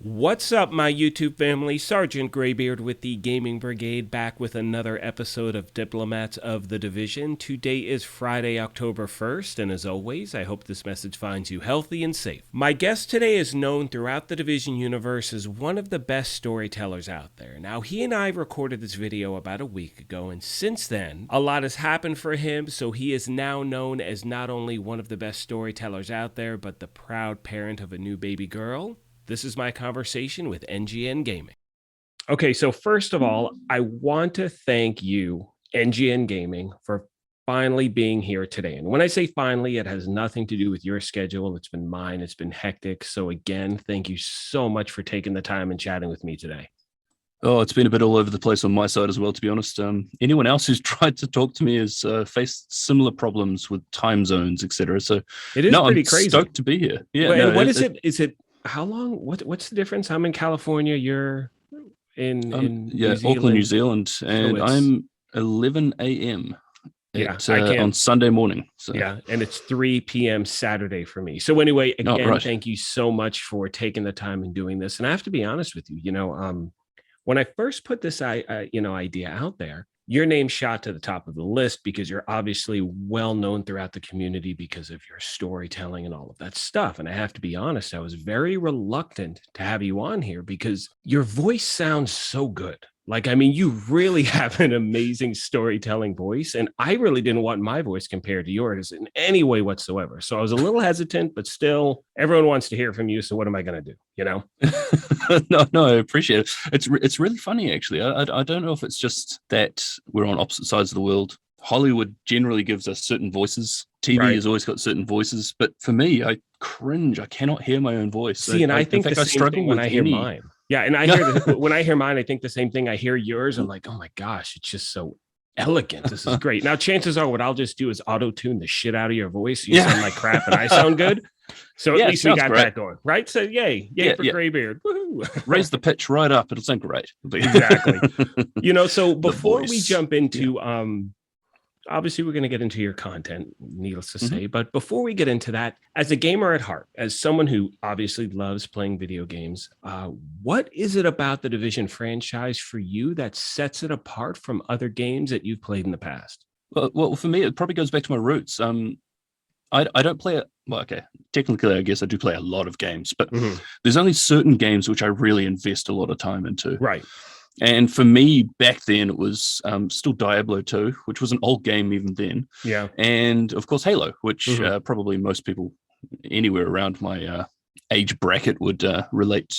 What's up, my YouTube family? Sergeant Graybeard with the Gaming Brigade back with another episode of Diplomats of the Division. Today is Friday, October 1st, and as always, I hope this message finds you healthy and safe. My guest today is known throughout the Division universe as one of the best storytellers out there. Now, he and I recorded this video about a week ago, and since then, a lot has happened for him, so he is now known as not only one of the best storytellers out there, but the proud parent of a new baby girl. This is my conversation with NGN Gaming. Okay, so first of all, I want to thank you, NGN Gaming, for finally being here today. And when I say finally, it has nothing to do with your schedule. It's been mine. It's been hectic. So again, thank you so much for taking the time and chatting with me today. Oh, it's been a bit all over the place on my side as well, to be honest. Anyone else who's tried to talk to me has faced similar problems with time zones, etc. So it is pretty crazy. I'm stoked to be here. Yeah. Well, and what is it? Is it how long? What's the difference? I'm in California. You're in New Zealand. Auckland, New Zealand, and I'm 11 a.m. On Sunday morning. So. Yeah, and it's 3 p.m. Saturday for me. So anyway, again, Thank you so much for taking the time and doing this. And I have to be honest with you. When I first put this idea out there, your name shot to the top of the list because you're obviously well known throughout the community because of your storytelling and all of that stuff. And I have to be honest, I was very reluctant to have you on here because your voice sounds so good. You really have an amazing storytelling voice, and I really didn't want my voice compared to yours in any way whatsoever. So I was a little hesitant, but still, everyone wants to hear from you. So what am I going to do? No, I appreciate it. It's really funny, actually. I don't know if it's just that we're on opposite sides of the world. Hollywood generally gives us certain voices. TV has always got certain voices, but for me, I cringe. I cannot hear my own voice. See, and I think the same thing when I hear mine. Yeah, and I hear when I hear mine, I think the same thing. I hear yours. I'm like, oh my gosh, it's just so elegant. This is great. Now, chances are, what I'll just do is auto-tune the shit out of your voice. You sound like crap, and I sound good. So at least we got that going, right? So yay for Graybeard. Woohoo. Raise the pitch right up. It'll sound great. Exactly. So before we jump into obviously, we're going to get into your content, needless to say. But before we get into that, as a gamer at heart, as someone who obviously loves playing video games, what is it about the Division franchise for you that sets it apart from other games that you've played in the past? Well, for me, it probably goes back to my roots. I don't play it. Well, okay, technically, I guess I do play a lot of games, but there's only certain games which I really invest a lot of time into. Right. And for me, back then, it was still Diablo 2, which was an old game even then. Yeah. And, of course, Halo, which probably most people anywhere around my age bracket would relate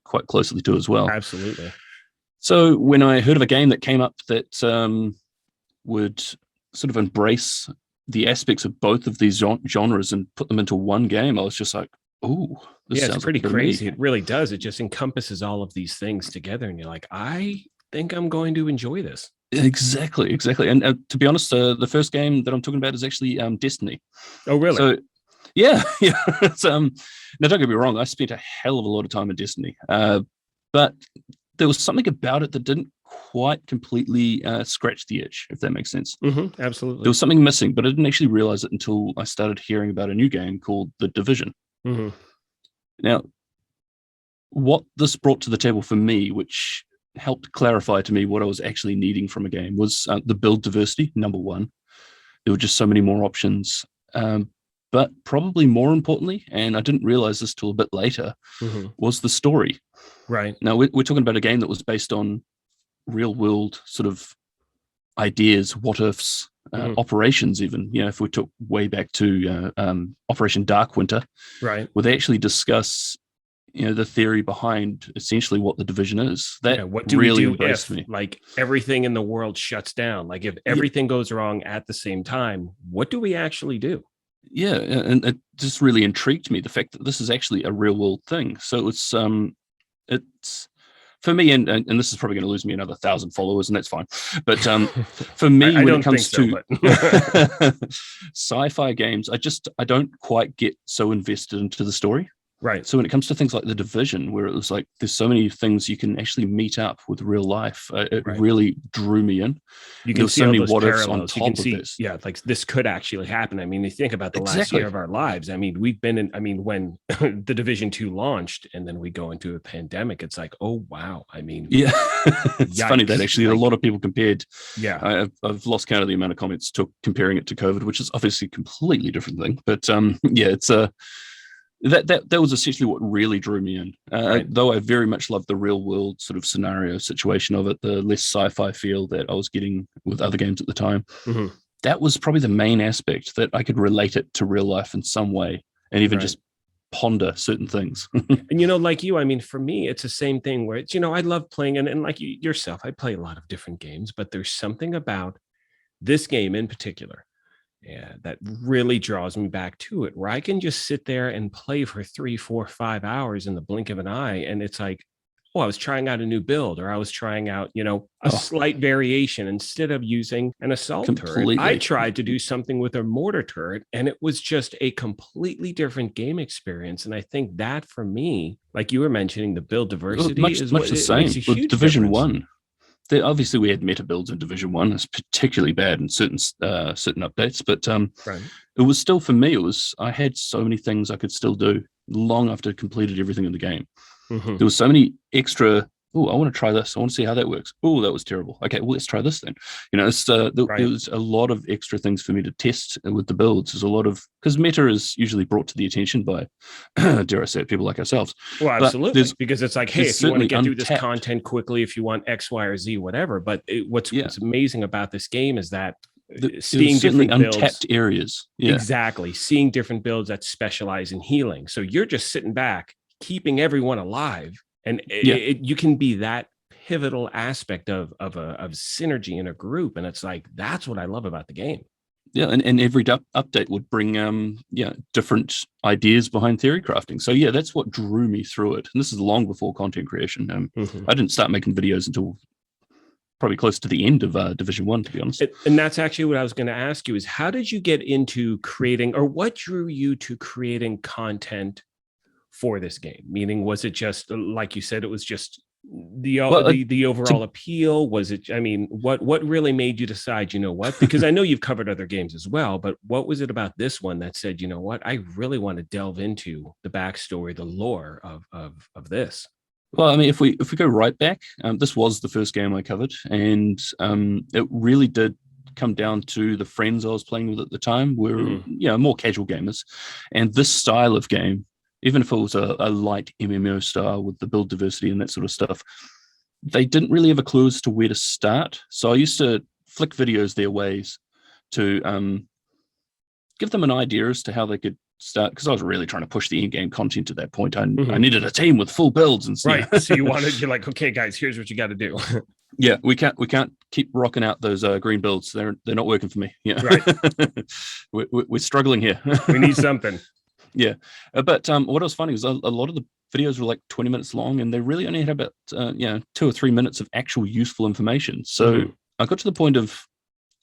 quite closely to as well. Absolutely. So when I heard of a game that came up that would sort of embrace the aspects of both of these genres and put them into one game, I was just like, oh, it's pretty crazy. It really does. It just encompasses all of these things together. And you're like, I think I'm going to enjoy this. Exactly. And to be honest, the first game that I'm talking about is actually Destiny. Oh, really? So, yeah. Now, don't get me wrong. I spent a hell of a lot of time in Destiny. But there was something about it that didn't quite completely scratch the itch, if that makes sense. Absolutely. There was something missing, but I didn't actually realize it until I started hearing about a new game called The Division. Now, what this brought to the table for me, which helped clarify to me what I was actually needing from a game, was the build diversity, number one. There were just so many more options. But probably more importantly, and I didn't realize this till a bit later, was the story. Right. Now, we're talking about a game that was based on real-world sort of ideas, what-ifs, operations even. If we took way back to Operation Dark Winter, right, where they actually discuss the theory behind essentially what the Division is. That what do really we do impressed if me. Like everything in the world shuts down? Like if everything goes wrong at the same time, what do we actually do? Yeah, and it just really intrigued me, the fact that this is actually a real world thing. So it's for me, and this is probably going to lose me another 1,000 followers, and that's fine. But for me, when it comes to sci-fi games, I don't quite get so invested into the story. Right. So when it comes to things like The Division, where it was like there's so many things you can actually meet up with real life, it really drew me in. You There can were see so all many those what ifs on parallels. You can top of see, this. yeah, like this could actually happen. I mean, you think about the last Exactly. year of our lives. I mean, we've been in, I mean, when the Division 2 launched and then we go into a pandemic, it's like, oh, wow. I mean, Yeah, it's funny that yikes. actually a Like, lot of people compared. yeah. I've lost count of the amount of comments comparing it to COVID, which is obviously a completely different thing. But yeah, it's that was essentially what really drew me in. Though I very much loved the real world sort of scenario situation of it, the less sci-fi feel that I was getting with other games at the time. Mm-hmm. That was probably the main aspect, that I could relate it to real life in some way and even just ponder certain things. And, you know, like you, I mean, for me, it's the same thing where it's, you know, I love playing, and like yourself, I play a lot of different games, but there's something about this game in particular, yeah, that really draws me back to it, where I can just sit there and play for 3, 4, 5 hours in the blink of an eye. And it's like, oh, I was trying out a new build, or I was trying out, you know, a slight variation. Instead of using an assault turret, I tried to do something with a mortar turret, and it was just a completely different game experience. And I think that for me, like you were mentioning, the build diversity much is much what the it makes a same with huge Division difference. 1. Obviously we had meta builds in Division 1. It's particularly bad in certain updates, but it was still, for me, it was, I had so many things I could still do long after I completed everything in the game. There was so many extra, oh, I want to try this, I want to see how that works. Oh, that was terrible. Okay, well, let's try this then. You know, it's there was a lot of extra things for me to test with the builds. There's a lot of, because meta is usually brought to the attention by dare I say it, people like ourselves. Well, absolutely, because it's like, hey, if you want to get through this content quickly, if you want X, Y, or Z, whatever. But what's amazing about this game is that seeing different untapped builds, areas. Exactly, seeing different builds that specialize in healing. So you're just sitting back, keeping everyone alive, and you can be that pivotal aspect of synergy in a group. And it's like, that's what I love about the game. Yeah, and every update would bring different ideas behind theory crafting. So yeah, that's what drew me through it. And this is long before content creation. I didn't start making videos until probably close to the end of Division 1, to be honest. And that's actually what I was going to ask you, is how did you get into creating, or what drew you to creating content for this game? Meaning, was it just, like you said, it was just the overall appeal? Was it, I mean, what really made you decide, you know what, because I know you've covered other games as well, but what was it about this one that said, you know what, I really want to delve into the backstory, the lore of this? Well, I mean, if we go right back, this was the first game I covered, and it really did come down to the friends I was playing with at the time were more casual gamers, and this style of game, even if it was a light MMO style with the build diversity and that sort of stuff, they didn't really have a clue as to where to start. So I used to flick videos their ways to give them an idea as to how they could start, because I was really trying to push the in-game content at that point. I needed a team with full builds and stuff. So you're like, okay, guys, here's what you got to do. Yeah, we can't keep rocking out those green builds. They're not working for me. Yeah, right. we're struggling here. We need something. Yeah, but what was funny was a lot of the videos were like 20 minutes long, and they really only had about 2 or 3 minutes of actual useful information. So I got to the point of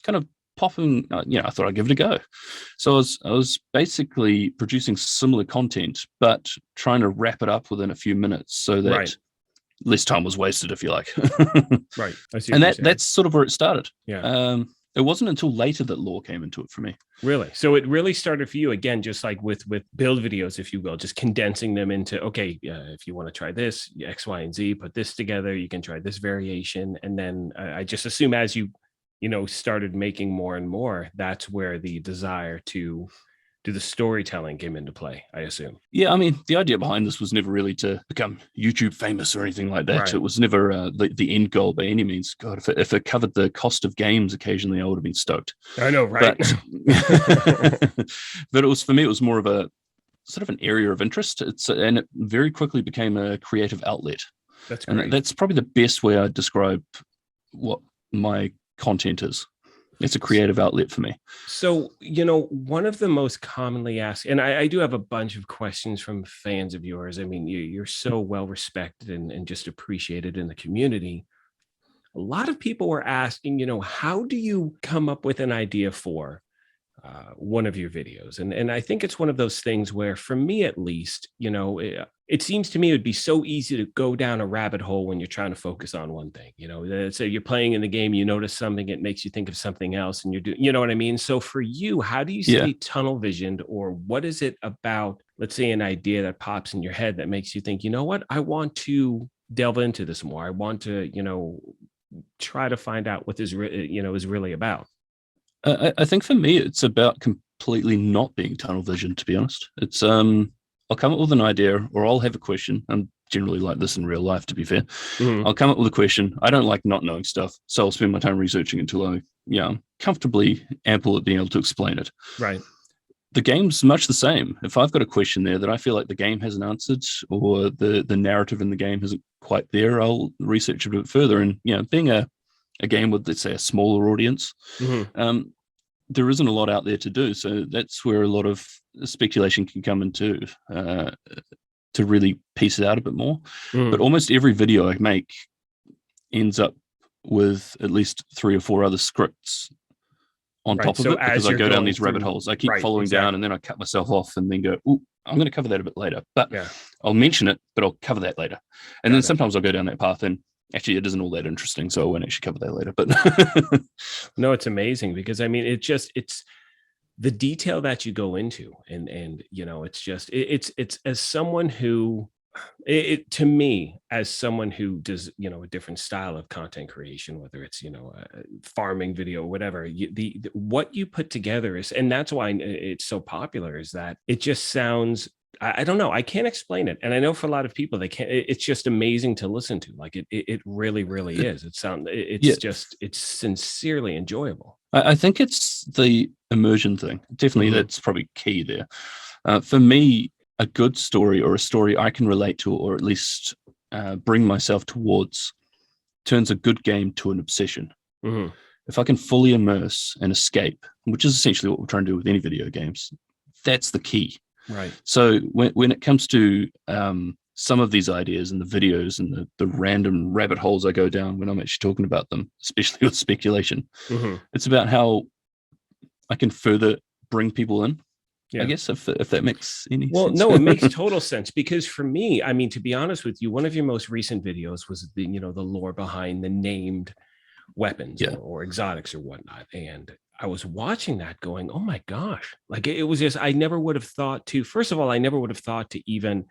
kind of popping. I thought I'd give it a go. So I was basically producing similar content, but trying to wrap it up within a few minutes so that less time was wasted, if you like. Right. I see. And that's sort of where it started. Yeah. It wasn't until later that lore came into it for me. Really? So it really started for you, again, just like with build videos, if you will, just condensing them into, okay, if you want to try this, X, Y, and Z, put this together, you can try this variation. And then I just assume as you started making more and more, that's where the desire to do the storytelling came into play, I assume. Yeah, I mean, the idea behind this was never really to become YouTube famous or anything like that. Right. It was never the end goal by any means. God, if it covered the cost of games occasionally, I would have been stoked. I know, right? But it was, for me, it was more of a sort of an area of interest. And it very quickly became a creative outlet. That's great. And that's probably the best way I'd describe what my content is. It's a creative outlet for me. So, one of the most commonly asked, and I do have a bunch of questions from fans of yours. I mean, you're so well respected and just appreciated in the community. A lot of people were asking, how do you come up with an idea for one of your videos, and I think it's one of those things where, for me at least, it seems to me it would be so easy to go down a rabbit hole when you're trying to focus on one thing. So you're playing in the game, you notice something, it makes you think of something else, and you're doing, you know what I mean? So for you, how do you stay tunnel visioned, or what is it about, let's say, an idea that pops in your head that makes you think, you know what, I want to delve into this more. I want to, try to find out what this, is really about. I think for me, it's about completely not being tunnel vision, to be honest. It's I'll come up with an idea, or I'll have a question. I'm generally like this in real life, to be fair. I'll come up with a question. I don't like not knowing stuff, so I'll spend my time researching until I'm comfortably ample at being able to explain it. Right. The game's much the same. If I've got a question there that I feel like the game hasn't answered, or the narrative in the game isn't quite there, I'll research a bit further. And being a game with, let's say, a smaller audience, there isn't a lot out there to do. So that's where a lot of speculation can come into, to really piece it out a bit more. But almost every video I make ends up with at least 3 or 4 other scripts on top of it, because I go down these rabbit holes. I keep following down, and then I cut myself off and then go, ooh, I'm going to cover that a bit later. But I'll mention it, but I'll cover that later. And then sometimes I'll go down that path, and actually it isn't all that interesting, so I won't actually cover that later. But no, it's amazing, because I mean, it's the detail that you go into, and it's as someone who, to me, as someone who does a different style of content creation, whether it's a farming video or whatever, the what you put together is, and that's why it's so popular, is that it just sounds, I don't know, I can't explain it, and I know for a lot of people they can't. It's just amazing to listen to. Like it really is. It's sincerely enjoyable. I think it's the immersion thing. Definitely, that's probably key there. For me, a good story, or a story I can relate to, or at least bring myself towards, turns a good game to an obsession. If I can fully immerse and escape, which is essentially what we're trying to do with any video games, that's the key. Right. So when it comes to some of these ideas and the videos and the random rabbit holes I go down when I'm actually talking about them, especially with speculation, it's about how I can further bring people in. I guess, if that makes any sense. Well, no, it makes total sense, because for me, I mean, to be honest with you, one of your most recent videos was the lore behind the named weapons or exotics or whatnot. And I was watching that going, oh my gosh, like it was just, I never would have thought to, first of all, I never would have thought to even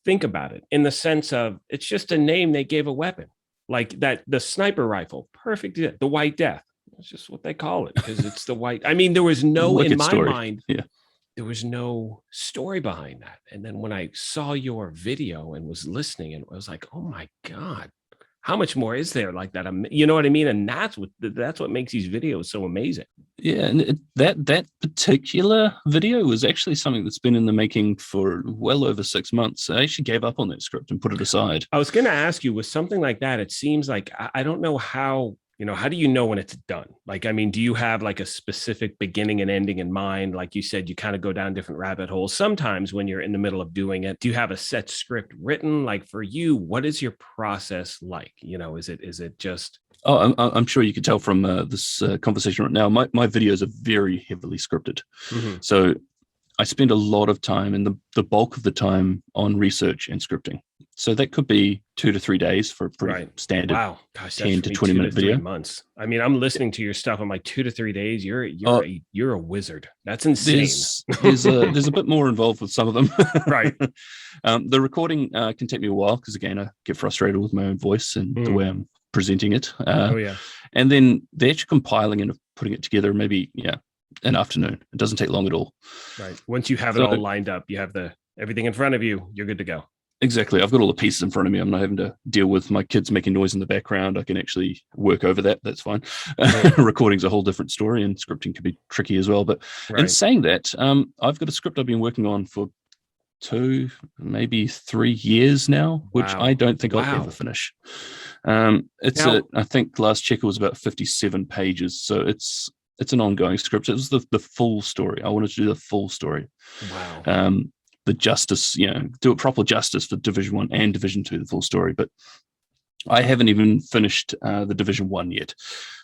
think about it in the sense of, it's just a name they gave a weapon, like that, the sniper rifle, perfect, the White Death. It's just what they call it, because it's the white. I mean, there was no, in my mind, there was no story behind that. And then when I saw your video and was listening, and I was like, oh my God, how much more is there like that? You know what I mean? And that's what makes these videos so amazing. Yeah, and that particular video was actually something that's been in the making for well over 6 months. I actually gave up on that script and put it aside. I was going to ask you, with something like that, it seems like, I don't know how, how do you know when it's done? Like, I mean, do you have like a specific beginning and ending in mind? Like you said, you kind of go down different rabbit holes. Sometimes when you're in the middle of doing it, do you have a set script written? Like for you, what is your process like? Is it just... Oh, I'm sure you could tell from this conversation right now, my videos are very heavily scripted. So I spend a lot of time, and the bulk of the time, on research and scripting. So that could be 2 to 3 days for a pretty standard 10 to 20 minute video. Months. I mean, I'm listening to your stuff. I'm like, 2 to 3 days. You're a wizard. That's insane. There's a bit more involved with some of them. Right. The recording can take me a while, because again, I get frustrated with my own voice and the way I'm presenting it. And then the actual compiling and putting it together, maybe an afternoon. It doesn't take long at all. Right. Once you have it all lined up, you have everything in front of you, you're good to go. Exactly. I've got all the pieces in front of me. I'm not having to deal with my kids making noise in the background. I can actually work over that. That's fine. Right. Recording's a whole different story, and scripting can be tricky as well. But in saying that, I've got a script I've been working on for 2, maybe 3 years now, which I don't think I'll ever finish. I think last check it was about 57 pages. So it's an ongoing script. It was the full story. I wanted to do the full story. Wow. The justice, do it proper justice for Division 1 and Division 2, the full story. But I haven't even finished the Division 1 yet.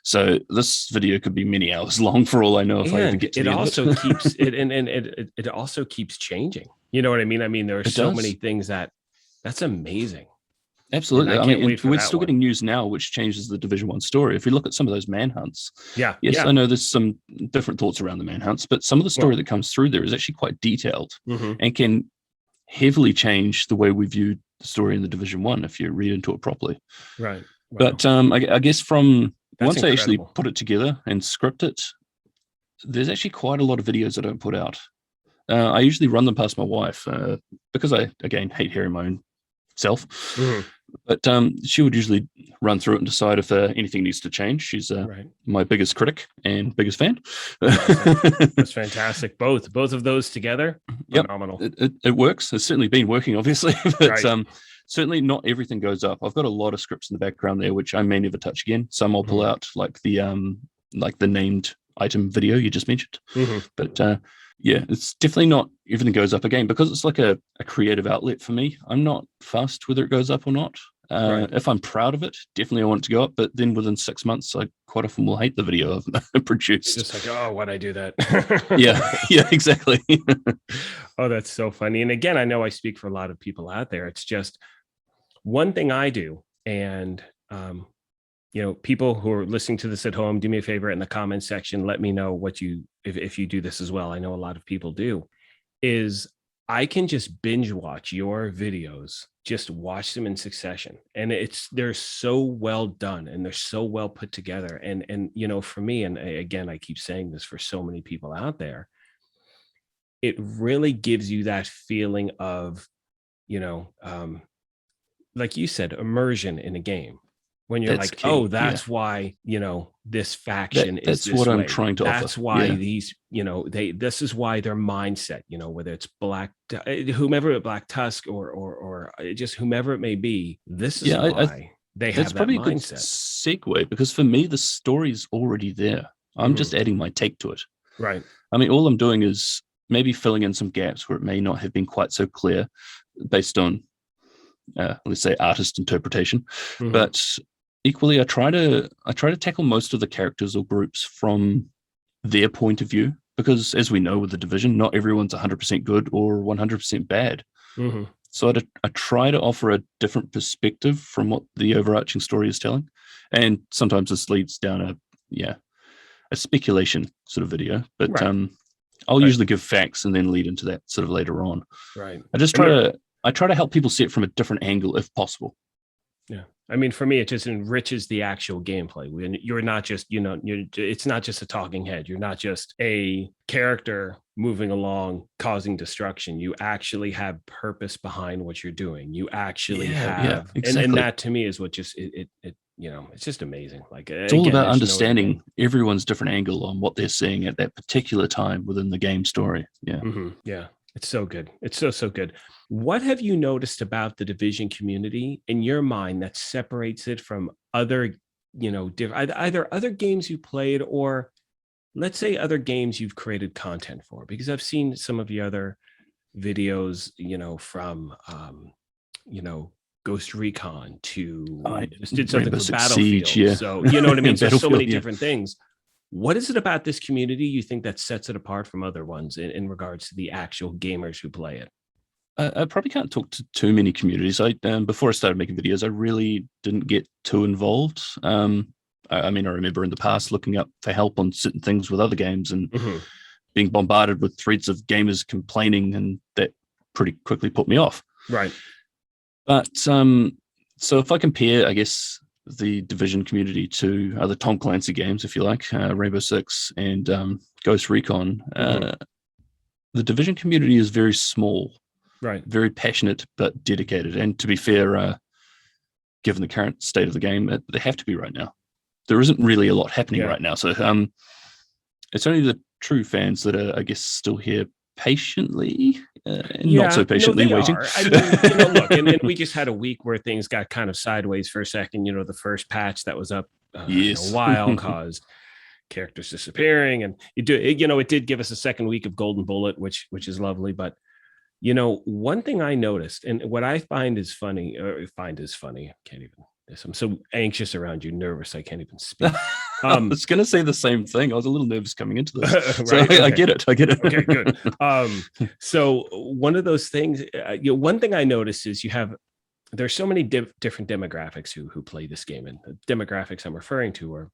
So this video could be many hours long for all I know if I ever get to the end of it. Keeps it, and it also keeps changing. You know what I mean? I mean, there are so many things that's amazing. Absolutely. I mean, we're still getting news now, which changes the Division 1 story. If we look at some of those manhunts, I know there's some different thoughts around the manhunts, but some of the story that comes through there is actually quite detailed and can heavily change the way we view the story in the Division 1 if you read into it properly. Right. Wow. But I guess from once I actually put it together and script it, there's actually quite a lot of videos I don't put out. I usually run them past my wife because I, again, hate hearing my own self. But she would usually run through it and decide if anything needs to change. She's my biggest critic and biggest fan. That's fantastic. Both of those together, phenomenal. It works. It's certainly been working, obviously, but certainly not everything goes up. I've got a lot of scripts in the background there, which I may never touch again. Some I'll pull out, like the named item video you just mentioned. But it's definitely not everything goes up again because it's like a creative outlet for me. I'm not fussed whether it goes up or not. If I'm proud of it, definitely I want it to go up. But then within 6 months, I quite often will hate the video I've produced. It's just like, oh, why'd I do that? yeah, exactly. Oh, that's so funny. And again, I know I speak for a lot of people out there. It's just one thing I do, and people who are listening to this at home, do me a favor in the comments section. Let me know what if you do this as well. I know a lot of people do. Is I can just binge watch your videos, just watch them in succession, and they're so well done and they're so well put together. And for me, and again, I keep saying this for so many people out there, it really gives you that feeling of, like you said, immersion in a game. When you're like, key. Oh, that's why, this faction is that's this what way. I'm trying to offer. That's why these, this is why their mindset, whether it's whomever Black Tusk or just whomever it may be, this is why they have that mindset. That's probably a good segue, because for me, the story's already there. I'm just adding my take to it. Right. I mean, all I'm doing is maybe filling in some gaps where it may not have been quite so clear based on, let's say, artist interpretation. But equally, I try to tackle most of the characters or groups from their point of view, because as we know with the Division, not everyone's 100% good or 100% bad. So I try to offer a different perspective from what the overarching story is telling, and sometimes this leads down a speculation sort of video. But I'll usually give facts and then lead into that sort of later on. Right. I just try to help people see it from a different angle if possible. Yeah. I mean, for me, it just enriches the actual gameplay. When you're not just, it's not just a talking head. You're not just a character moving along, causing destruction. You actually have purpose behind what you're doing. You actually have, exactly. and that to me is what just, it's just amazing. Like it's all about understanding everyone's different angle on what they're seeing at that particular time within the game story. Yeah. Yeah. It's so good. It's so good. What have you noticed about the Division community in your mind that separates it from other, either other games you played, or let's say other games you've created content for? Because I've seen some of the other videos, from, Ghost Recon to just did something for Battlefield. Siege, So, you know what I mean? So many different things. What is it about this community you think that sets it apart from other ones in regards to the actual gamers who play it? I probably can't talk to too many communities. Before I started making videos, I really didn't get too involved. I remember in the past looking up for help on certain things with other games and being bombarded with threads of gamers complaining, and that pretty quickly put me off. Right. But so if I compare, I guess, the Division community to other Tom Clancy games, if you like, Rainbow Six and Ghost Recon, the Division community is very small, right? Very passionate but dedicated. And to be fair, given the current state of the game, they have to be right now. There isn't really a lot happening right now, so it's only the true fans that are, I guess, still here patiently, not so patiently waiting. I mean, look, and we just had a week where things got kind of sideways for a second. The first patch that was up in a while caused characters disappearing, and it did give us a second week of Golden Bullet, which is lovely. But one thing I noticed, and what I find is funny, I can't even. goodness, I'm so anxious around you, nervous, I can't even speak. I was going to say the same thing. I was a little nervous coming into this. Right? So I get it. Okay, good. So one of those things, one thing I noticed is there's so many different demographics who play this game, and the demographics I'm referring to are,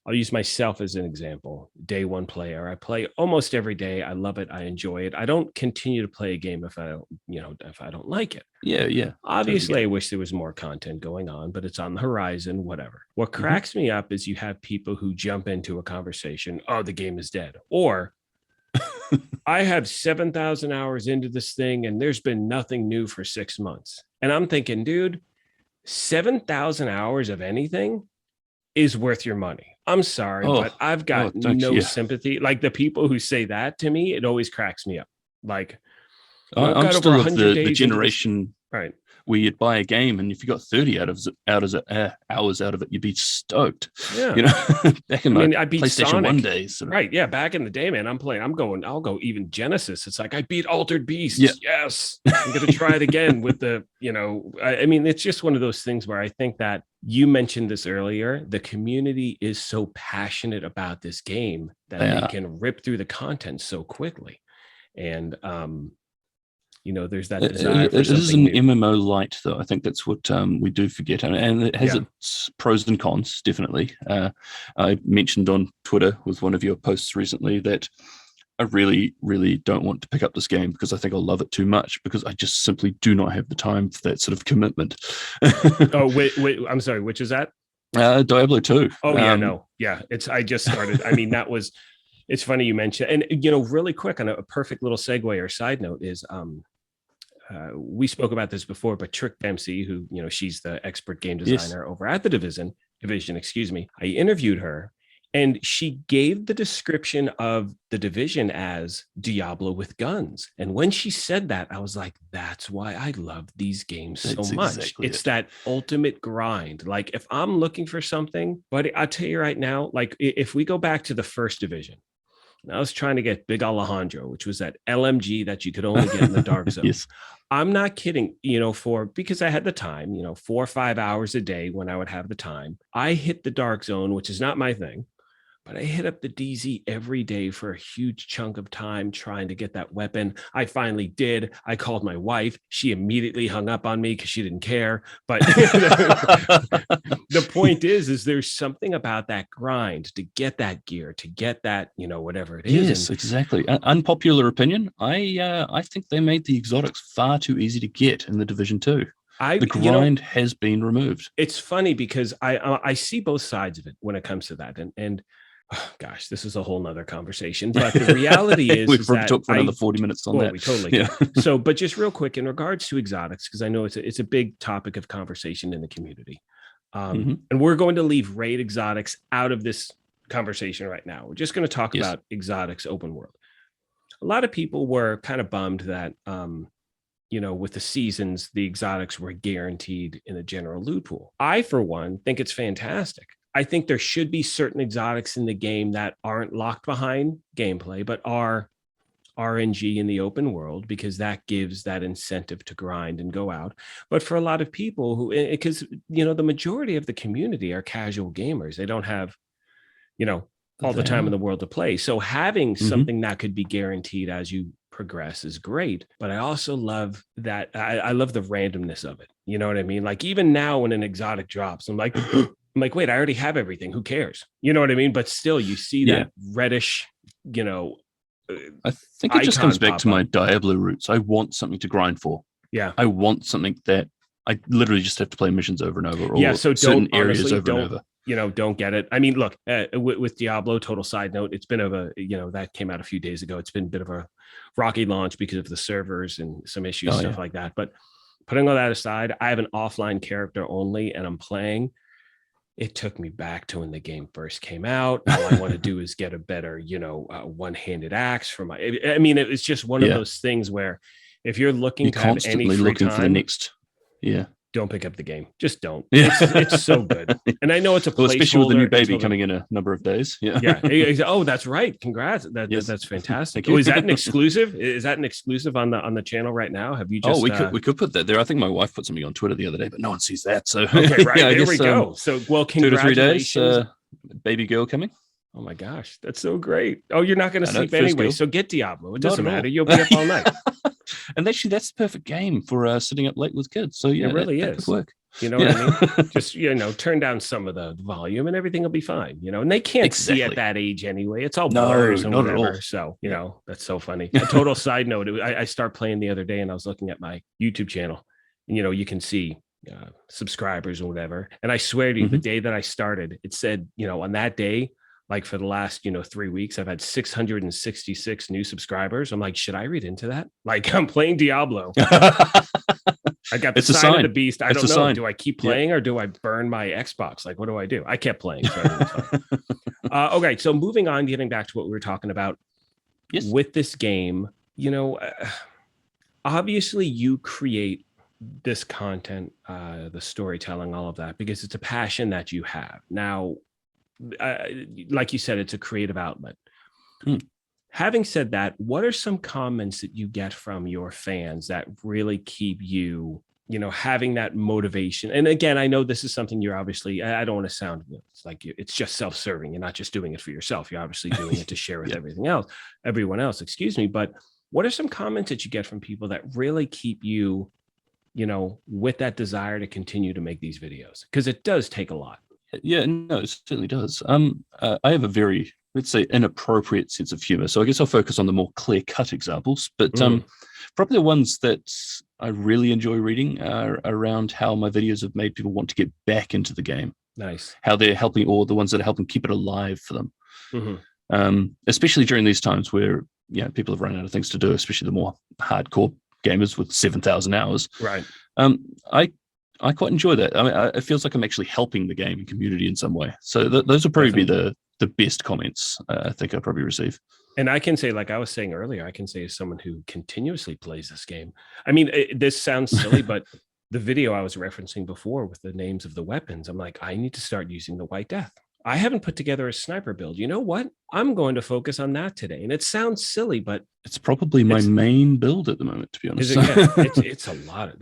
I'll use myself as an example. Day one player. I play almost every day. I love it. I enjoy it. I don't continue to play a game if I don't like it. Yeah. Obviously, totally. I wish there was more content going on, but it's on the horizon, whatever. What cracks me up is you have people who jump into a conversation, oh, the game is dead. Or I have 7,000 hours into this thing and there's been nothing new for 6 months. And I'm thinking, dude, 7,000 hours of anything is worth your money. I'm sorry, but I've got no sympathy. Like the people who say that to me, it always cracks me up. Like I'm still of the generation, right, where you'd buy a game and if you got 30 hours out of it, you'd be stoked. Yeah. Back in I beat PlayStation Sonic. 1 days. Right. Yeah. Back in the day, man, I'll go even Genesis. It's like I beat Altered Beast. Yeah. Yes. I'm going to try it again with the, it's just one of those things where I think that you mentioned this earlier. The community is so passionate about this game that they can rip through the content so quickly. And, there's that desire. It is an MMO light, though. I think that's what we do forget, and it has its pros and cons. Definitely, I mentioned on Twitter with one of your posts recently that I really, really don't want to pick up this game because I think I'll love it too much because I just simply do not have the time for that sort of commitment. Oh, wait, I'm sorry. Which is that? Diablo 2. Oh yeah, I just started. It's funny you mentioned, and really quick on a perfect little segue or side note is we spoke about this before, but Trick Dempsey, who she's the expert game designer over at the division, excuse me. I interviewed her, and she gave the description of the division as Diablo with guns. And when she said that, I was like, that's why I love these games so much. Exactly it's that ultimate grind. Like if I'm looking for something, but I'll tell you right now, like if we go back to the first division, I was trying to get Big Alejandro, which was that LMG that you could only get in the dark zone. Yes. I'm not kidding, because I had the time, 4 or 5 hours a day when I would have the time. I hit the dark zone, which is not my thing, but I hit up the DZ every day for a huge chunk of time trying to get that weapon. I finally did. I called my wife. She immediately hung up on me because she didn't care. But the point is there's something about that grind to get that gear, to get that, whatever it is. Yes, exactly. Unpopular opinion. I think they made the exotics far too easy to get in the Division 2. The grind has been removed. It's funny because I see both sides of it when it comes to that. And oh, gosh, this is a whole nother conversation. But the reality is, we've talked for another 40 minutes on that. We totally can. So, but just real quick in regards to exotics, because I know it's a big topic of conversation in the community. And we're going to leave raid exotics out of this conversation right now. We're just going to talk about exotics open world. A lot of people were kind of bummed that, with the seasons, the exotics were guaranteed in the general loot pool. I, for one, think it's fantastic. I think there should be certain exotics in the game that aren't locked behind gameplay, but are RNG in the open world, because that gives that incentive to grind and go out. But for a lot of people because the majority of the community are casual gamers, they don't have, all the time in the world to play. So having something that could be guaranteed as you progress is great. But I also love that. I love the randomness of it. You know what I mean? Like even now when an exotic drops, I'm like, wait, I already have everything. Who cares? You know what I mean? But still, you see that reddish, I think it just comes back to my Diablo roots. I want something to grind for. Yeah. I want something that I literally just have to play missions over and over. Or so certain areas over and over. Don't get it. I mean, look, with Diablo, total side note, it's been that came out a few days ago. It's been a bit of a rocky launch because of the servers and some issues, stuff like that. But putting all that aside, I have an offline character only, and I'm playing. It took me back to when the game first came out. All I want to do is get a better, one-handed axe for my. I mean, it's just one of those things where if you're looking to have any free time, for the next, don't pick up the game. Just don't. Yeah. It's so good. And I know it's a placeholder. Especially with the new baby coming in a number of days. Yeah. Oh, that's right. Congrats. That's fantastic. Oh, is that an exclusive? Is that an exclusive on the channel right now? Have you just? Oh, we could put that there. I think my wife put something on Twitter the other day, but no one sees that. So okay, right. There we go. So well, congratulations. 2 to 3 days. Baby girl coming. Oh my gosh, that's so great. Oh, you're not going to sleep anyway, so get Diablo. It doesn't matter. You'll be up all night. And actually, that's the perfect game for sitting up late with kids. So yeah, it really that is. Could work. You know what I mean? Just, turn down some of the volume and everything will be fine, and they can't see at that age anyway. It's all blurs and whatever. So, that's so funny. A total side note. I started playing the other day and I was looking at my YouTube channel and, you can see subscribers or whatever. And I swear to you, the day that I started, it said, on that day, like for the last, 3 weeks, I've had 666 new subscribers. I'm like, should I read into that? Like I'm playing Diablo. I got the sign of the beast. I don't know. Do I keep playing or do I burn my Xbox? Like, what do I do? I kept playing. Okay. So moving on, getting back to what we were talking about with this game, obviously you create this content, the storytelling, all of that, because it's a passion that you have. Now, like you said, it's a creative outlet. Having said that, what are some comments that you get from your fans that really keep you, having that motivation? And again, I know this is something you're obviously, I don't want to sound, it's like it's just self-serving. You're not just doing it for yourself. You're obviously doing it to share with everyone else, But what are some comments that you get from people that really keep you, with that desire to continue to make these videos? Because it does take a lot. Yeah, no, it certainly does. I have a very, let's say, inappropriate sense of humor. So I guess I'll focus on the more clear-cut examples. But probably the ones that I really enjoy reading are around how my videos have made people want to get back into the game. Nice. How they're helping, or the ones that are helping keep it alive for them. Especially during these times where, people have run out of things to do, especially the more hardcore gamers with 7,000 hours. Right. I quite enjoy that. I mean, it feels like I'm actually helping the gaming community in some way. So those will probably be the best comments I think I'll probably receive. And I can say, like I was saying earlier, I can say as someone who continuously plays this game. I mean, this sounds silly, but the video I was referencing before with the names of the weapons, I'm like, I need to start using the White Death. I haven't put together a sniper build. You know what? I'm going to focus on that today. And it sounds silly, but it's probably my main build at the moment, to be honest. It's a lot.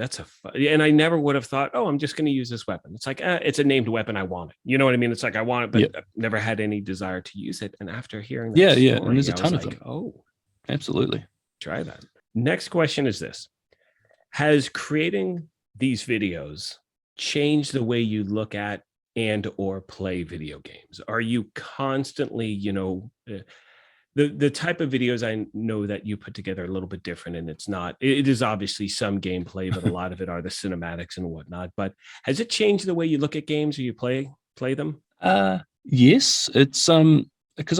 And I never would have thought, oh, I'm just going to use this weapon. It's like, it's a named weapon. I want it. You know what I mean? It's like, I want it, but I've never had any desire to use it. And after hearing that story, and there's a ton of them. Oh, absolutely. Try that. Next question is this. Has creating these videos changed the way you look at and or play video games? Are you constantly, the type of videos I know that you put together a little bit different, and it is obviously some gameplay, but a lot of it are the cinematics and whatnot. But has it changed the way you look at games or you play them? Yes, it's because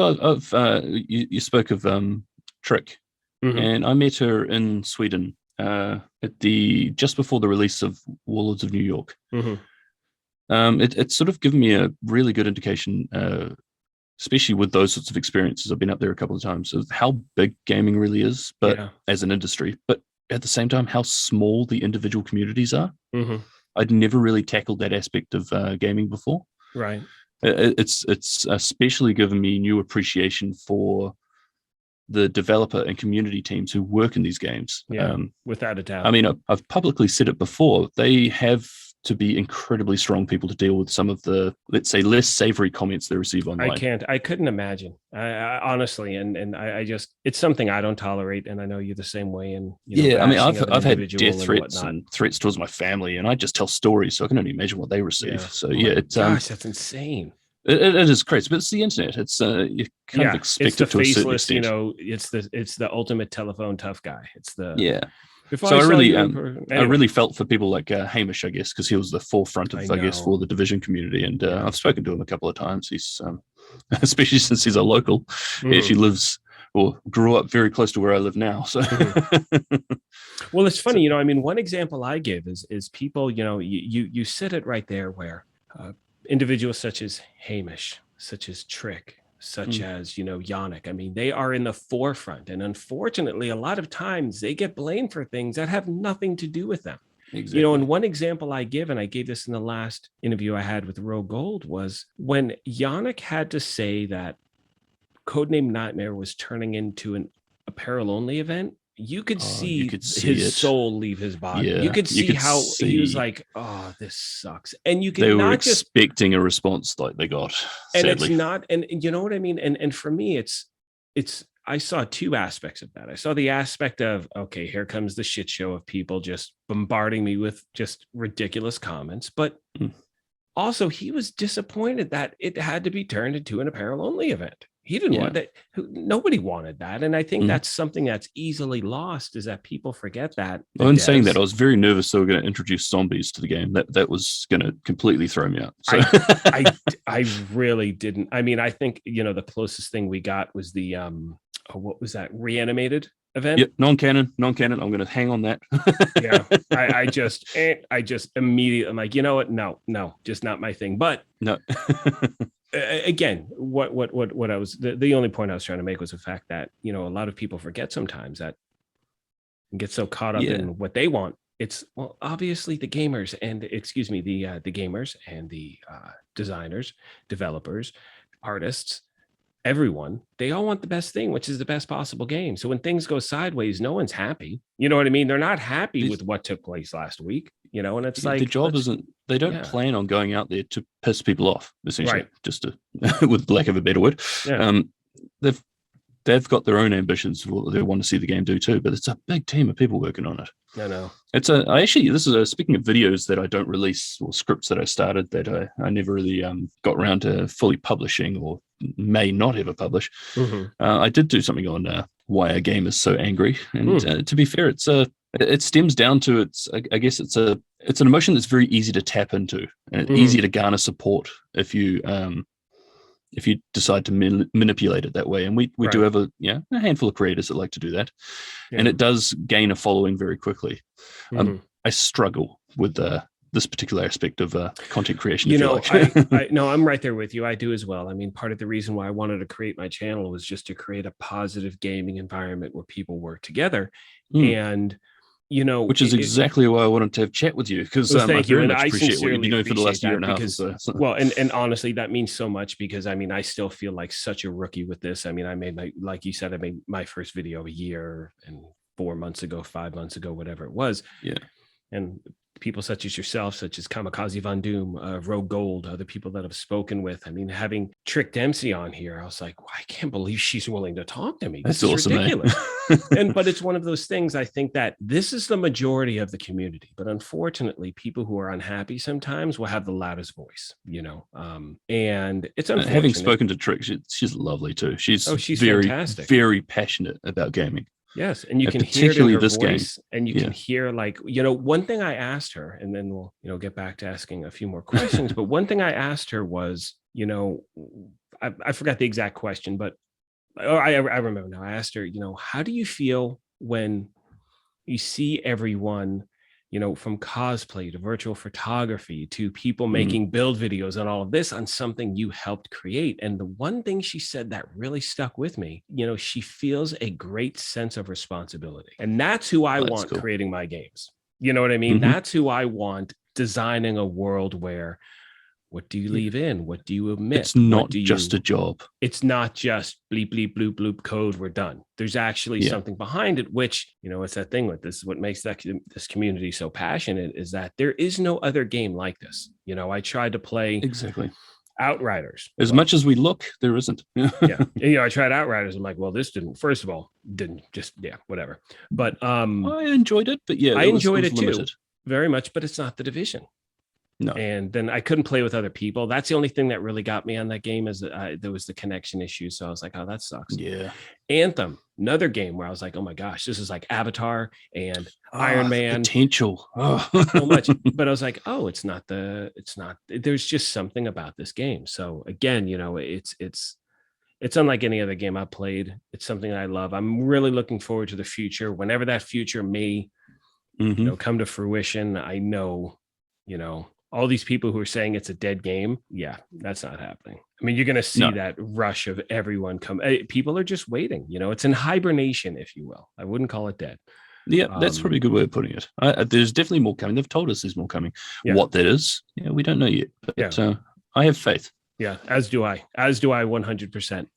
you spoke of Trick, and I met her in Sweden at just before the release of Warlords of New York. It's sort of given me a really good indication, especially with those sorts of experiences. I've been up there a couple of times, of how big gaming really is, but as an industry, but at the same time, how small the individual communities are. I'd never really tackled that aspect of gaming before. Right. It's especially given me new appreciation for the developer and community teams who work in these games. Without a doubt. I mean, I've publicly said it before. They have to be incredibly strong people to deal with some of the, let's say, less savory comments they receive online. I couldn't imagine. I honestly, and I just, it's something I don't tolerate. And I know you're the same way. And I mean, I've had death threats and threats towards my family, and I just tell stories, so I can only imagine what they receive. So it's gosh, that's insane. It is crazy, but it's the internet. It's you kind of expect it to a certain extent. It's the ultimate telephone tough guy. It's the So I really felt for people like Hamish, I guess, because he was the forefront of, I guess, for the Division community. And I've spoken to him a couple of times. He's, especially since he's a local, he actually lives or grew up very close to where I live now. So, well, it's funny, I mean, one example I give is people, you sit it right there where individuals such as Hamish, such as Trick, such as, Yannick. I mean, they are in the forefront. And unfortunately, a lot of times they get blamed for things that have nothing to do with them. Exactly. And one example I give, and I gave this in the last interview I had with Roe Gold, was when Yannick had to say that Codename Nightmare was turning into an apparel-only event. You could see his soul leave his body. Yeah, you could see how he was like, "Oh, this sucks." And you could they were not expecting a response like they got. And sadly. it's not, and you know what I mean. And for me, it's. I saw two aspects of that. I saw the aspect of, okay, here comes the shit show of people just bombarding me with just ridiculous comments, but also he was disappointed that it had to be turned into an apparel-only event. He didn't want that. Nobody wanted that. And I think that's something that's easily lost, is that people forget that. Well, in saying that, I was very nervous they were going to introduce zombies to the game. That was going to completely throw me out. So. I really didn't. I mean, I think, the closest thing we got was the, what was that? Reanimated event? Yep, non-canon. I'm going to hang on that. Yeah. I just immediately, I'm like, you know what? No, just not my thing. But no. Again, what I was, the only point I was trying to make was the fact that, a lot of people forget sometimes that and get so caught up in what they want. It's, well, obviously the gamers and the gamers and the designers, developers, artists, everyone, they all want the best thing, which is the best possible game. So when things go sideways, no one's happy. You know what I mean? They're not happy with what took place last week, and it's like the job isn't, they don't plan on going out there to piss people off, essentially, just to, with lack of a better word. They've got their own ambitions for what they want to see the game do too, but it's a big team of people working on it. I know. This is speaking of videos that I don't release, or scripts that I started that I never really got around to fully publishing, or may not ever publish. I did do something on why a game is so angry, and to be fair, it stems down to I guess it's an emotion that's very easy to tap into, and easy to garner support if you decide to manipulate it that way. And we do have a handful of creators that like to do that, and it does gain a following very quickly. I struggle with this particular aspect of content creation. I'm right there with you. I do as well. I mean, part of the reason why I wanted to create my channel was just to create a positive gaming environment where people work together. And which is exactly why I wanted to have chat with you, because I very much appreciate what you've been doing for the last year and a half. So. Well, and honestly, that means so much, because I mean, I still feel like such a rookie with this. I mean, I made like you said, I made my first video a year and 4 months ago, 5 months ago, whatever it was. Yeah. And people such as yourself, such as Kamikaze Von Doom, Rogue Gold, other people that I've spoken with. I mean, having Trick Dempsey on here, I was like, well, I can't believe she's willing to talk to me. This is awesome, ridiculous. But it's one of those things. I think that this is the majority of the community, but unfortunately, people who are unhappy sometimes will have the loudest voice, and it's unfortunate. Having spoken to Trick, she's lovely too. She's very, fantastic. Very passionate about gaming. Yes, and you can hear it in her voice, and you can hear, like, one thing I asked her, and then we'll, get back to asking a few more questions. But one thing I asked her was, I forgot the exact question, but I remember now. I asked her, how do you feel when you see everyone, from cosplay to virtual photography to people making build videos and all of this on something you helped create? And the one thing she said that really stuck with me, she feels a great sense of responsibility. And that's who I want creating my games. You know what I mean? That's who I want designing a world where, what do you leave in? What do you omit? It's not just a job. It's not just bleep, bleep, bloop, bloop code. We're done. There's actually something behind it, which, it's that thing with this. What makes this community so passionate is that there is no other game like this. I tried to play Outriders. As much as we look, there isn't. I tried Outriders. I'm like, well, this first of all, didn't just, whatever. But I enjoyed it, but I enjoyed it too, very much, but it's not The Division. No. And then I couldn't play with other people. That's the only thing that really got me on that game, is that there was the connection issue. So I was like, oh, that sucks. Yeah. Anthem, another game where I was like, oh my gosh, this is like Avatar and Iron Man. Potential. So much. But I was like, oh, it's not, there's just something about this game. So again, it's unlike any other game I've played. It's something I love. I'm really looking forward to the future. Whenever that future may, come to fruition, I know, all these people who are saying it's a dead game, that's not happening. I mean, you're going to see that rush of everyone come. People are just waiting. It's in hibernation, if you will. I wouldn't call it dead. Yeah, that's probably a good way of putting it. There's definitely more coming. They've told us there's more coming. Yeah. What that is, we don't know yet. But I have faith. Yeah, as do I. As do I 100%.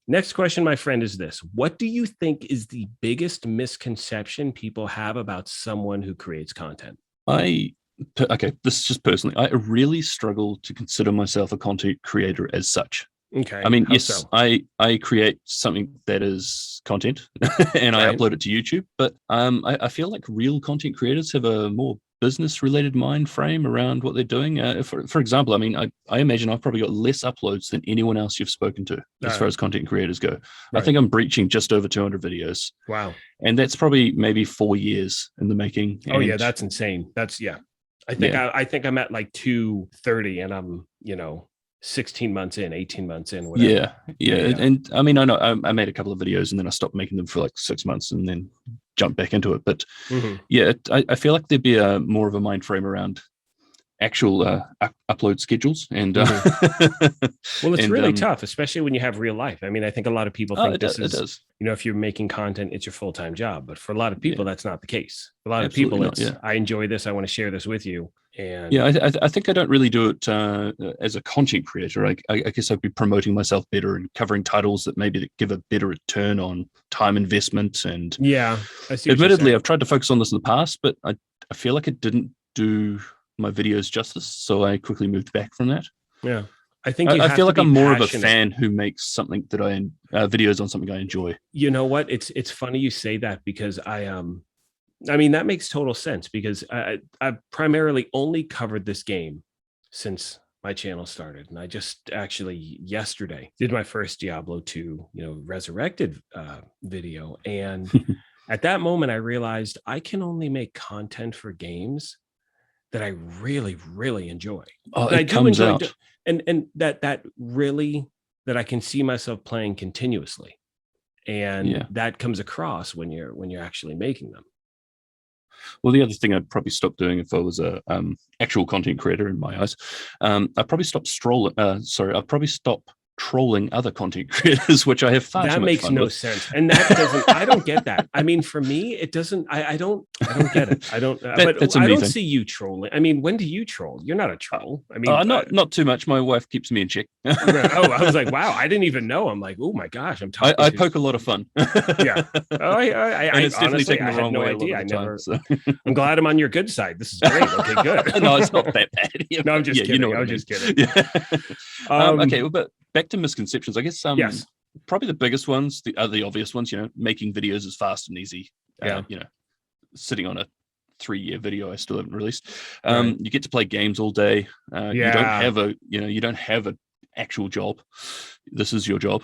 Next question, my friend, is this. What do you think is the biggest misconception people have about someone who creates content? Okay, this is just personally. I really struggle to consider myself a content creator as such. Okay. I mean, yes, I create something that is content and I upload it to YouTube, but I feel like real content creators have a more business-related mind frame around what they're doing. For example, I mean, I imagine I've probably got less uploads than anyone else you've spoken to as far as content creators go. I think I'm breaching just over 200 videos. Wow. And that's probably maybe 4 years in the making. Oh, yeah, that's insane. That's, I think I'm at like 230 and I'm, 16 months in, 18 months in, whatever. Yeah. And I mean, I know I made a couple of videos and then I stopped making them for like 6 months and then jumped back into it. But I feel like there'd be more of a mind frame around actual upload schedules. And well, it's really tough, especially when you have real life. I mean, I think a lot of people think this is, if you're making content, it's your full-time job. But for a lot of people, that's not the case. For a lot of people, it's, I enjoy this. I want to share this with you. And I think I don't really do it as a content creator. I guess I'd be promoting myself better and covering titles that maybe give a better return on time investment. And I see. Admittedly, I've tried to focus on this in the past, but I feel like it didn't do my videos justice, so I quickly moved back from that. Yeah, I think I feel like I'm more of a fan who makes something that videos on something I enjoy. You know what? It's funny you say that because I mean, that makes total sense because I've primarily only covered this game since my channel started. And I just actually yesterday did my first Diablo 2, Resurrected video. And at that moment, I realized I can only make content for games that I really, really enjoy. Oh, it comes out. And that really, that I can see myself playing continuously. And that comes across when you're actually making them. Well, the other thing I'd probably stop doing if I was a actual content creator in my eyes, I'd probably stop I'd probably stop trolling other content creators, which I have far too much fun with. That makes no sense. And that doesn't, I don't get that. I mean, for me, it doesn't, I don't get it. I don't, but I don't see you trolling. I mean, when do you troll? You're not a troll. I mean, not too much. My wife keeps me in check. I was like, wow, I didn't even know. I'm like, oh my gosh, I'm talking. I poke a lot of fun. Yeah. And it's definitely taken the wrong way. Idea. I'm glad I'm on your good side. This is great. Okay, good. No, it's not that bad. No, I'm just kidding. I'm just kidding. Yeah. Okay, well, but back to misconceptions, I guess. Yes. Probably the biggest ones, the obvious ones. Making videos is fast and easy. Sitting on a 3-year video I still haven't released. You get to play games all day. You don't have a actual job. This is your job.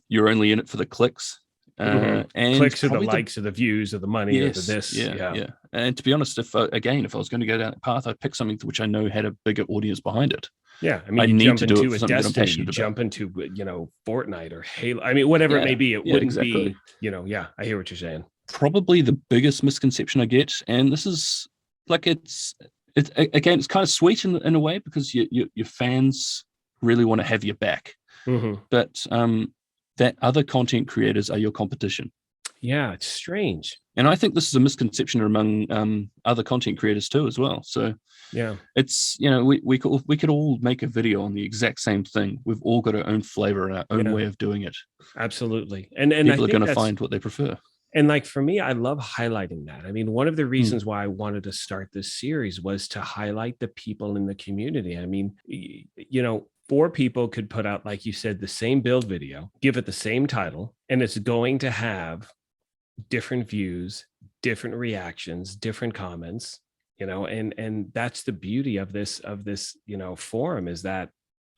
You're only in it for the clicks. And clicks or the likes or the views or the money or the this. Yeah. And to be honest, if I was going to go down that path, I'd pick something which I know had a bigger audience behind it. Yeah, I mean, you jump into a Destiny, you jump into Fortnite or Halo. I mean, whatever it may be, it wouldn't be. I hear what you're saying. Probably the biggest misconception I get, and this is like it's again, it's kind of sweet in a way because your fans really want to have your back, but that other content creators are your competition. Yeah, it's strange. And I think this is a misconception among other content creators too, as well. So it's we could all make a video on the exact same thing. We've all got our own flavor and our own way of doing it. Absolutely, and people are going to find what they prefer. And like for me, I love highlighting that. I mean, one of the reasons why I wanted to start this series was to highlight the people in the community. I mean, 4 people could put out, like you said, the same build video, give it the same title, and it's going to have different views, different reactions, different comments, and that's the beauty of this, forum, is that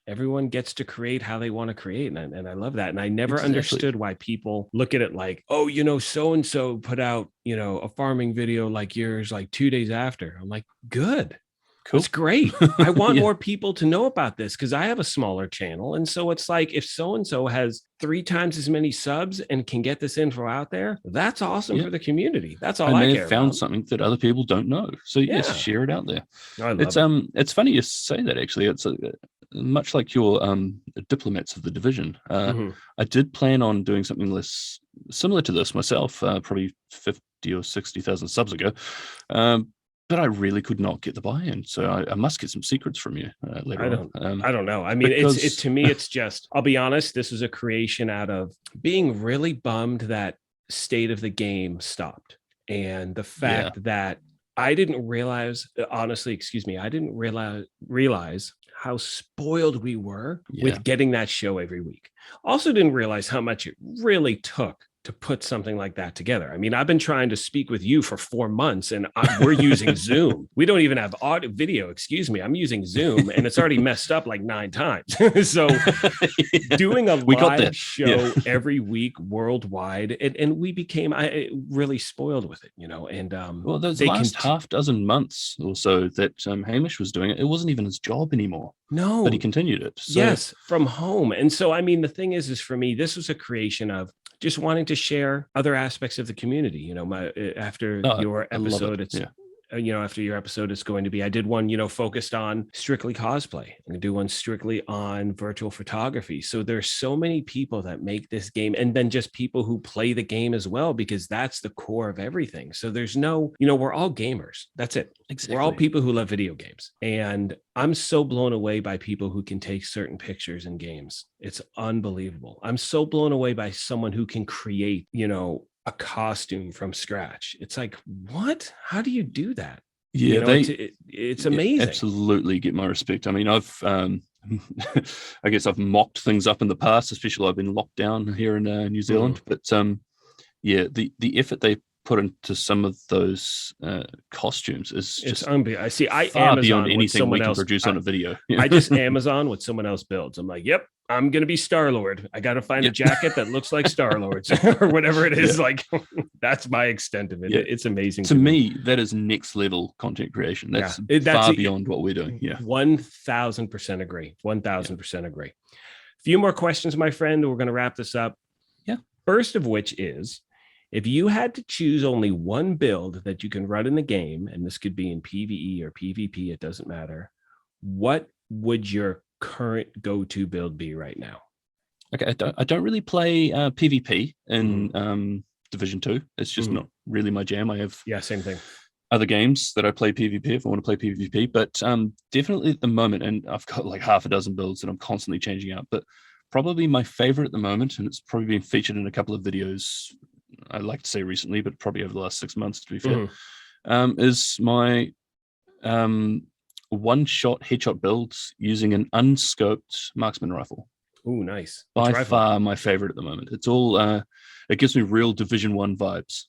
everyone gets to create how they want to create. And I love that. And I never understood why people look at it like, oh, so-and-so put out, a farming video like yours, like 2 days after. I'm like, good. Cool. It's great. I want more people to know about this because I have a smaller channel. And so it's like, if so-and-so has 3 times as many subs and can get this info out there, that's awesome for the community. That's all I care about. And they found something that other people don't know. So yes, share it out there. It's funny you say that, actually. It's much like your Diplomats of the Division. I did plan on doing something less similar to this myself, probably or 60,000 subs ago. But I really could not get the buy-in. So I must get some secrets from you later on. I don't know. I mean, to me, it's just, I'll be honest, this was a creation out of being really bummed that State of the Game stopped. And the fact that I didn't realize, honestly, I didn't realize how spoiled we were with getting that show every week. Also didn't realize how much it really took to put something like that together. I mean, I've been trying to speak with you for 4 months and we're using Zoom. We don't even have video, I'm using Zoom and it's already messed up like 9 times. So doing a live show every week worldwide, and we became really spoiled with it, and well, those last half dozen months or so that Hamish was doing it wasn't even his job anymore. No, but he continued it. So. Yes, from home. And so, I mean, the thing is for me, this was a creation of just wanting to share other aspects of the community. After your episode, after your episode, it's going to be, I did one, focused on strictly cosplay. I'm going to do one strictly on virtual photography. So there's so many people that make this game, and then just people who play the game as well, because that's the core of everything. So there's no, we're all gamers. That's it. Exactly. We're all people who love video games. And I'm so blown away by people who can take certain pictures in games. It's unbelievable. I'm so blown away by someone who can create, a costume from scratch. It's like, what? How do you do that? Yeah, it's amazing. Absolutely get my respect. I mean, I've I guess I've mocked things up in the past, especially I've been locked down here in New Zealand. But the effort they put into some of those costumes is just unbelievable. I far Amazon beyond anything we can produce on a video. I just Amazon what someone else builds. I'm like, yep, I'm going to be Star-Lord. I got to find a jacket that looks like Star-Lord's or whatever it is. Like, that's my extent of it. It's amazing. To me, that is next level content creation. That's far beyond what we're doing. Yeah. 1,000% agree. 1,000% agree. A few more questions, my friend. We're going to wrap this up. Yeah. First of which is, if you had to choose only one build that you can run in the game, and this could be in PvE or PvP, it doesn't matter, what would your current go-to build be right now? Okay, I don't really play PvP in Division 2. It's just not really my jam. I have same thing. Other games that I play PvP if I want to play PvP, but definitely at the moment, and I've got like half a dozen builds that I'm constantly changing out, but probably my favorite at the moment, and it's probably been featured in a couple of videos, I'd like to say recently, but probably over the last 6 months, to be fair, is my one-shot headshot builds using an unscoped marksman rifle. Oh, nice. By far my favorite at the moment. It's all, it gives me real Division 1 vibes.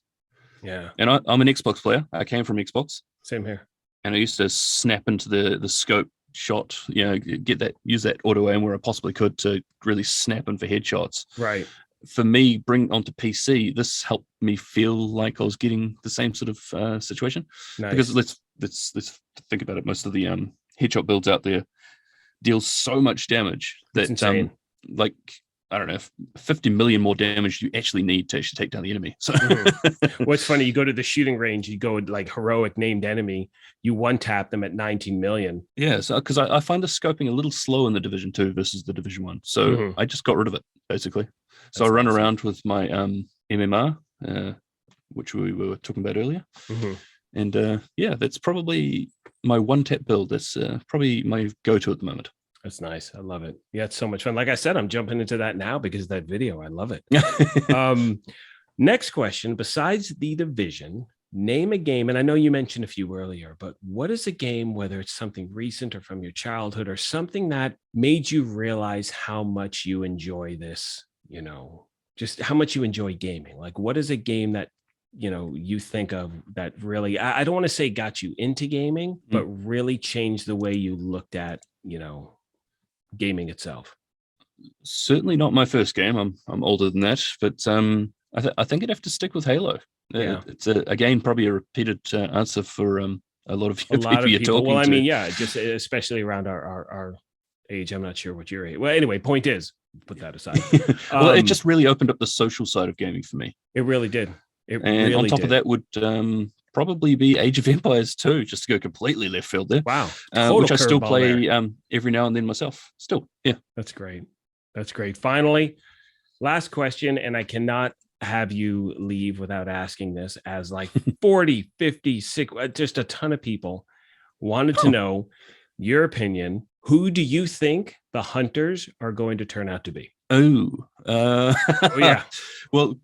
Yeah. And I'm an Xbox player. I came from Xbox. Same here. And I used to snap into the scope shot, use that auto aim where I possibly could to really snap in for headshots. Right. For me, bring onto PC, this helped me feel like I was getting the same sort of situation. Nice. Because let's think about it. Most of the headshot builds out there deal so much damage that like, I don't know, 50 million more damage you actually need to actually take down the enemy. So what's funny, you go to the shooting range, you go like heroic named enemy, you one tap them at 19 million. Yeah, so because I find the scoping a little slow in the Division 2 versus the Division 1. So I just got rid of it, basically. So I run around with my MMR, which we were talking about earlier. And that's probably my one-tap build. That's probably my go-to at the moment. That's nice. I love it. Yeah, it's so much fun. Like I said, I'm jumping into that now because of that video. I love it. Next question. Besides the Division, name a game, and I know you mentioned a few earlier, but what is a game, whether it's something recent or from your childhood or something that made you realize how much you enjoy this, just how much you enjoy gaming? Like, what is a game that, you think of that really, I don't want to say got you into gaming, but really changed the way you looked at, gaming itself? Certainly not my first game. I'm older than that, but I think I'd have to stick with Halo. It's again probably a repeated answer for a lot of people you're talking well, I to. mean, just especially around our age. I'm not sure what your age. Well, anyway, point is, put that aside. Well, it just really opened up the social side of gaming for me. It really did. And on top of that would probably be Age of Empires 2, just to go completely left field there. Wow. Which I still play every now and then myself. Still, yeah. That's great. Finally, last question, and I cannot have you leave without asking this, as like 40, 50, 60, just a ton of people wanted to know your opinion. Who do you think the hunters are going to turn out to be? Oh yeah. Well,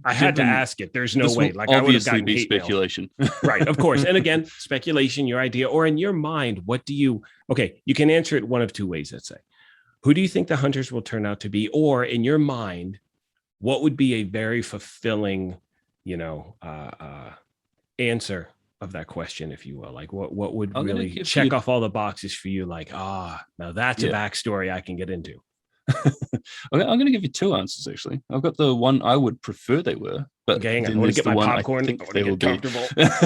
I had to ask it. There's no way. Like, I would have gotten be speculation. Right, of course. And again, speculation, your idea, or in your mind, what do you? Okay, you can answer it one of two ways. Let's say, who do you think the hunters will turn out to be, or in your mind, what would be a very fulfilling, answer of that question, if you will? Like, what would really check off all the boxes for you? Like, now that's a backstory I can get into. I'm going to give you two answers, actually. I've got the one I would prefer they were, but okay, hang on. I want to get my popcorn. I think they will be comfortable.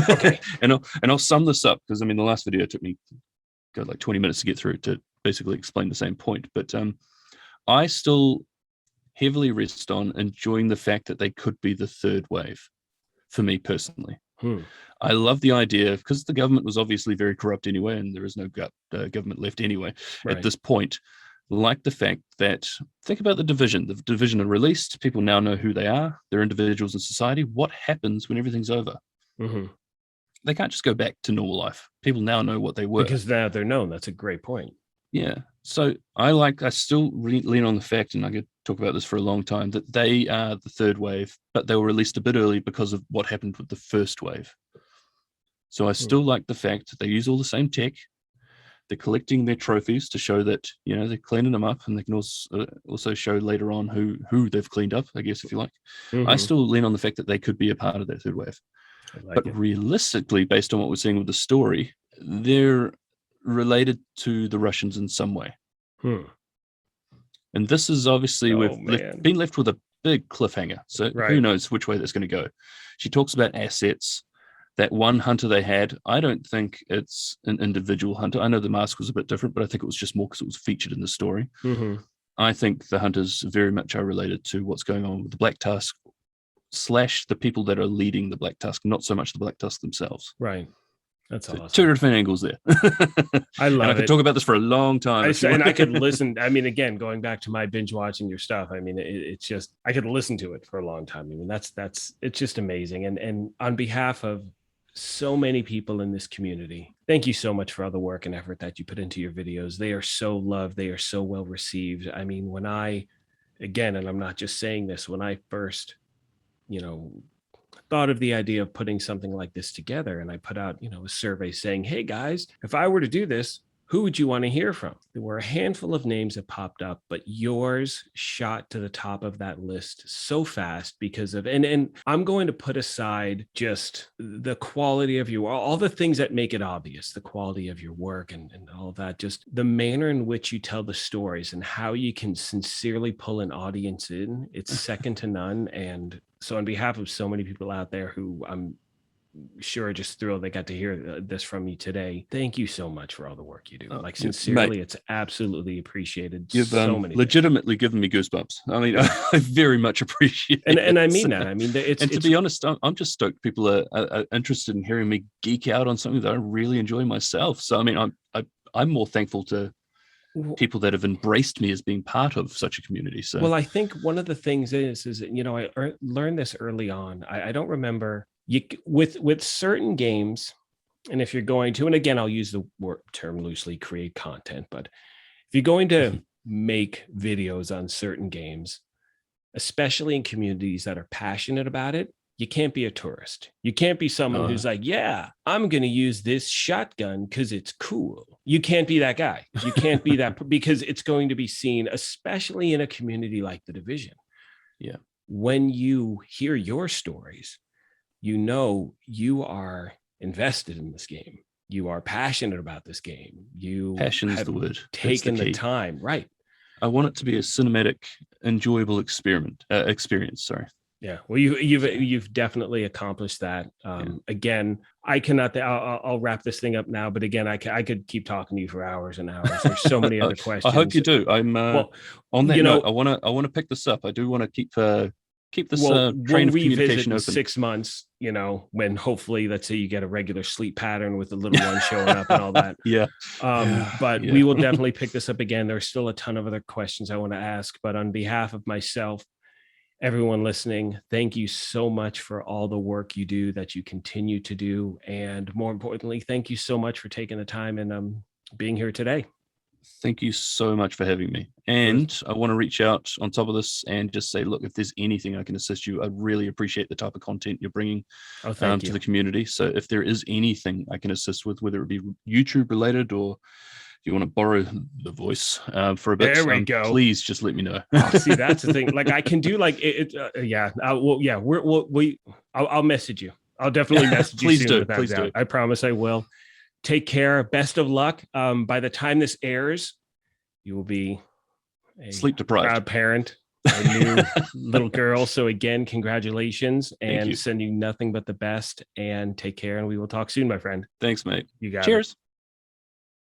Okay, and I'll sum this up, because I mean the last video took me like 20 minutes to get through to basically explain the same point. But I still heavily rest on enjoying the fact that they could be the third wave, for me personally. I love the idea, because the government was obviously very corrupt anyway, and there is no government left anyway at this point. Like the fact that, think about the Division. The Division are released. People now know who they are. They're individuals in society. What happens when everything's over? They can't just go back to normal life. People now know what they were. Because now they're known. That's a great point. Yeah. So I still lean on the fact, and I could talk about this for a long time, that they are the third wave, but they were released a bit early because of what happened with the first wave. So I still like the fact that they use all the same tech. They're collecting their trophies to show that, they're cleaning them up, and they can also show later on who they've cleaned up, I guess, if you like. I still lean on the fact that they could be a part of that third wave. But realistically, based on what we're seeing with the story, they're related to the Russians in some way. And this is obviously, we've been left with a big cliffhanger. So who knows which way that's going to go. She talks about assets. That one hunter they had, I don't think it's an individual hunter. I know the mask was a bit different, but I think it was just more because it was featured in the story. I think the hunters very much are related to what's going on with the Black Tusk / the people that are leading the Black Tusk, not so much the Black Tusk themselves. Right. That's awesome. Two different angles there. I love it. I could talk about this for a long time. And I could listen. I mean, again, going back to my binge watching your stuff, I mean, it's just, I could listen to it for a long time. I mean, it's just amazing. And on behalf of so many people in this community, thank you so much for all the work and effort that you put into your videos. They are so loved. They are so well received. I mean, when again, and I'm not just saying this, when I first, thought of the idea of putting something like this together, and I put out, a survey saying, hey guys, if I were to do this, who would you want to hear from? There were a handful of names that popped up, but yours shot to the top of that list so fast because of, and I'm going to put aside just the quality of your, all the things that make it obvious, the quality of your work and all that, just the manner in which you tell the stories and how you can sincerely pull an audience in. It's second to none. And so on behalf of so many people out there who I'm sure just thrilled they got to hear this from you today, thank you so much for all the work you do. Like, sincerely, it's absolutely appreciated. You've legitimately given me goosebumps. I mean, I very much appreciate it. And I mean that. I mean, to be honest, I'm just stoked people are interested in hearing me geek out on something that I really enjoy myself. So, I mean, I'm more thankful to people that have embraced me as being part of such a community. So, well, I think one of the things is I learned this early on. I don't remember with certain games, and if you're going to, and again, I'll use the term loosely, create content, but if you're going to make videos on certain games, especially in communities that are passionate about it, you can't be a tourist. You can't be someone who's like, yeah, I'm going to use this shotgun because it's cool. You can't be that guy. You can't be that, because it's going to be seen, especially in a community like the Division. Yeah. When you hear your stories, you are invested in this game. You are passionate about this game. Passion is the word. Taken the time, right? I want it to be a cinematic, enjoyable experience. Sorry. Yeah, well, you've definitely accomplished that. Again, I cannot. I'll wrap this thing up now. But again, I could keep talking to you for hours and hours. There's so many other questions. I hope you do. I'm on that note. I want to pick this up. I do want to keep this train of communication open. 6 months. When hopefully, let's say you get a regular sleep pattern with the little one showing up and all that. Yeah. But we will definitely pick this up again. There's still a ton of other questions I want to ask. But on behalf of myself everyone listening, thank you so much for all the work you do, that you continue to do. And more importantly, thank you so much for taking the time and being here today. Thank you so much for having me. And I want to reach out on top of this and just say, look, if there's anything I can assist you, I really appreciate the type of content you're bringing to the community. So if there is anything I can assist with, whether it be YouTube related or you want to borrow the voice for a bit, there we go. Please just let me know. See, that's the thing. Like I can do like it. I'll message you. I'll definitely message you. Please soon. Please do. I promise I will. Take care. Best of luck. By the time this airs, you will be a sleep deprived proud parent, a new little girl. So again, congratulations, and send you nothing but the best. And take care. And we will talk soon, my friend. Thanks, mate. You got it. Cheers.